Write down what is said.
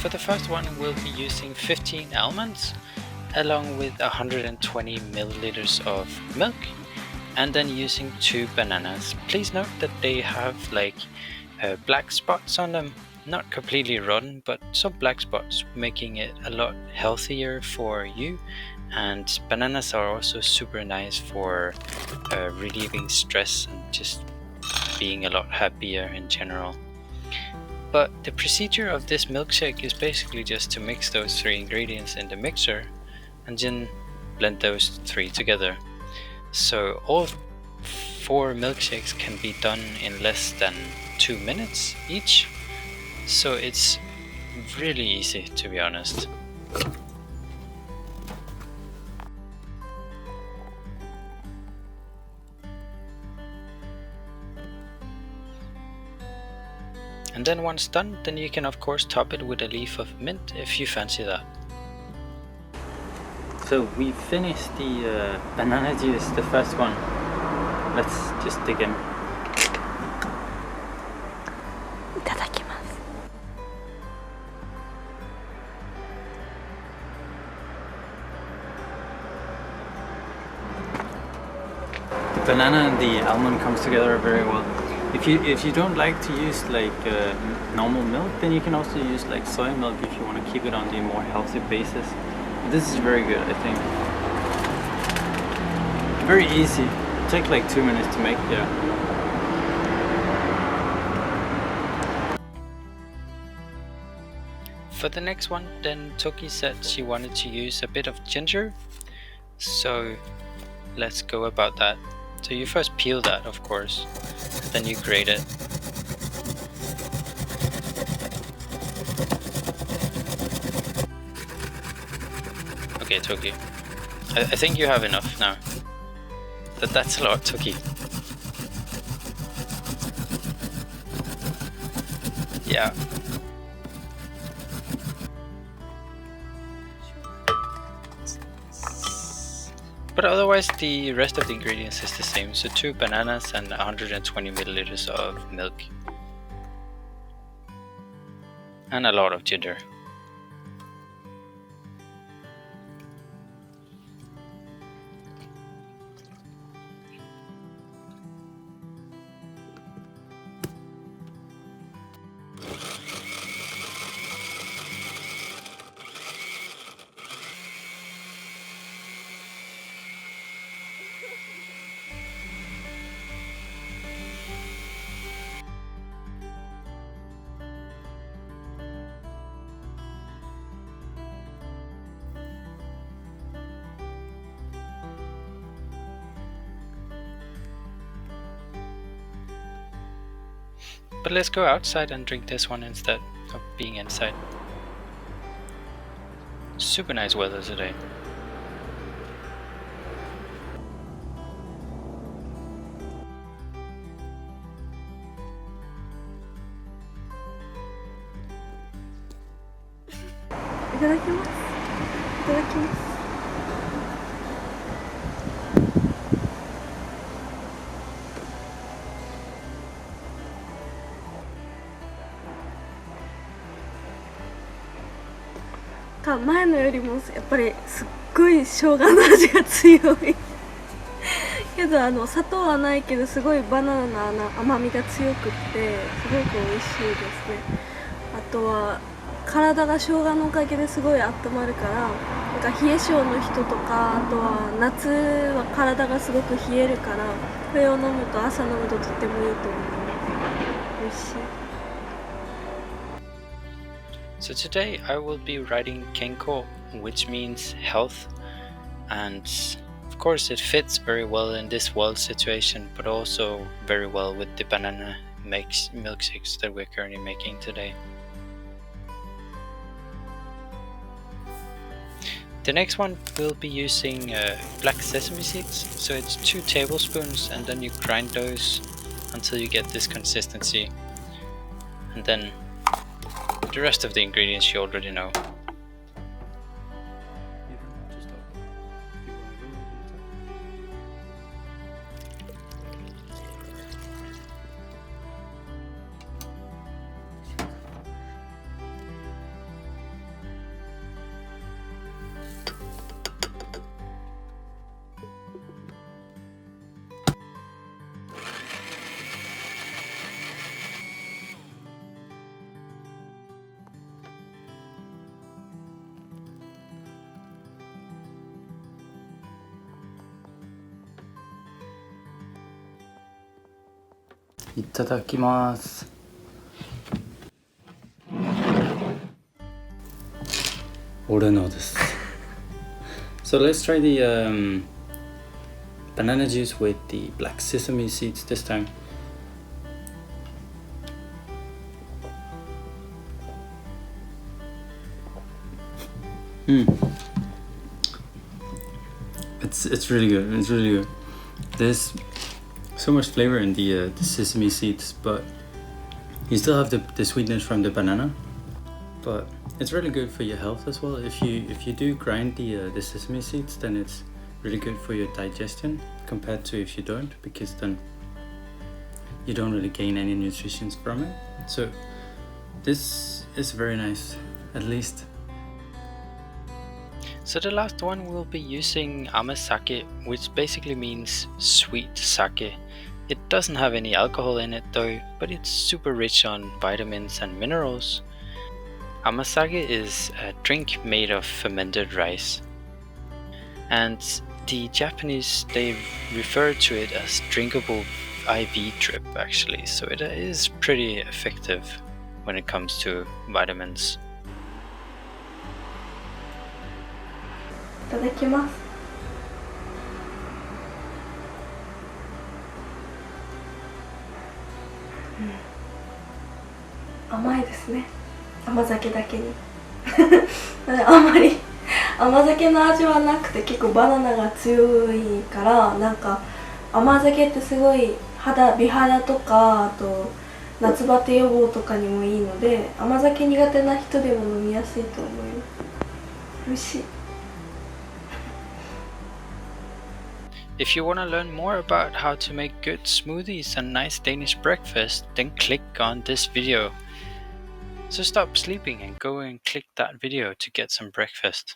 for the first one, we'll be using 15 almonds along with 120 milliliters of milk, and then using 2 bananas. Please note that they have like black spots on them, not completely rotten, but some black spots, making it a lot healthier for you. And bananas are also super nice for relieving stress and just being a lot happier in general. But the procedure of this milkshake is basically just to mix those 3 ingredients in the mixer and then blend those 3 together. So all 4 milkshakes can be done in less than 2 minutes each. So it's really easy, to be honest. And then once done, then you can of course top it with a leaf of mint if you fancy that. So we finished the banana juice, the first one. Let's just dig in. Itadakimasu. The banana and the almond comes together very well. If you don't like to use like normal milk, then you can also use like soy milk if you want to keep it on the more healthy basis. This is very good, I think. Very easy. It takes like 2 minutes to make, yeah. For the next one, then Toki said she wanted to use a bit of ginger. So let's go about that. So you first peel that, of course, then you grate it. Okay, Toki. I think you have enough now. That's a lot, Toki. Yeah. But otherwise the rest of the ingredients is the same, so 2 bananas and 120 milliliters of milk. And a lot of ginger. But let's go outside and drink this one instead of being inside. Super nice weather today. Itadakimasu. Itadakimasu. 前のよりもやっぱりすっごい生姜の味が強いけど砂糖はないけどすごいバナナの甘みが強くってすごく美味しいですね。あとは体が生姜のおかげですごい温まるから、なんか冷え性の人とか、あとは夏は体がすごく冷えるから、これを飲むと朝飲むととってもいいと思います。美味しい。So today I will be writing Kenko, which means health, and of course it fits very well in this world situation, but also very well with the banana milkshakes that we're currently making today. The next one we'll be using black sesame seeds, so it's 2 tablespoons, and then you grind those until you get this consistency, and then the rest of the ingredients you already know. いただきます。俺のです。So let's try the banana juice with the black sesame seeds this time. It's really good. It's really good. There's so much flavor in the sesame seeds, but you still have the sweetness from the banana. But it's really good for your health as well. If you do grind the sesame seeds, then it's really good for your digestion compared to if you don't, because then you don't really gain any nutrition from it. So this is very nice, at least. So the last one we'll be using Amazake, which basically means sweet sake. It doesn't have any alcohol in it though, but it's super rich on vitamins and minerals. Amazake is a drink made of fermented rice. And the Japanese, they refer to it as drinkable IV drip actually, so it is pretty effective when it comes to vitamins. いただきます。甘いですね。甘酒だけに。あんまり甘酒の味はなくて、結構バナナが強いから、なんか甘酒ってすごい美肌とか、あと夏バテ予防とかにもいいので、甘酒苦手な人でも飲みやすいと思います。美味しい。If you want to learn more about how to make good smoothies and nice Danish breakfast, then click on this video. So stop sleeping and go and click that video to get some breakfast.